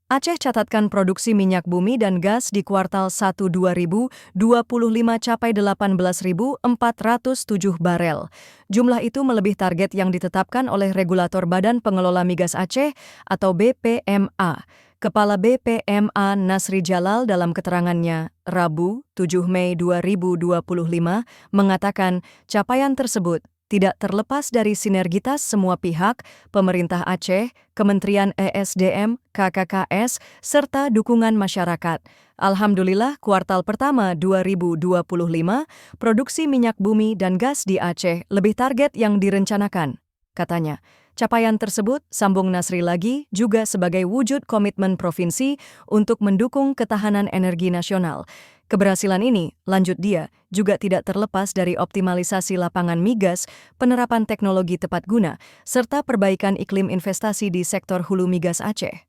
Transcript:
Aceh catatkan produksi minyak bumi dan gas di kuartal 1 2025 capai 18.407 barel. Jumlah itu melebihi target yang ditetapkan oleh regulator Badan Pengelola Migas Aceh atau BPMA. Kepala BPMA Nasri Jalal dalam keterangannya Rabu 7 Mei 2025 mengatakan capaian tersebut tidak terlepas dari sinergitas semua pihak, pemerintah Aceh, Kementerian ESDM, KKKS, serta dukungan masyarakat. Alhamdulillah, kuartal pertama 2025, produksi minyak bumi dan gas di Aceh lebih target yang direncanakan, katanya. Capaian tersebut, sambung Nasri lagi, juga sebagai wujud komitmen provinsi untuk mendukung ketahanan energi nasional. Keberhasilan ini, lanjut dia, juga tidak terlepas dari optimalisasi lapangan migas, penerapan teknologi tepat guna, serta perbaikan iklim investasi di sektor hulu migas Aceh.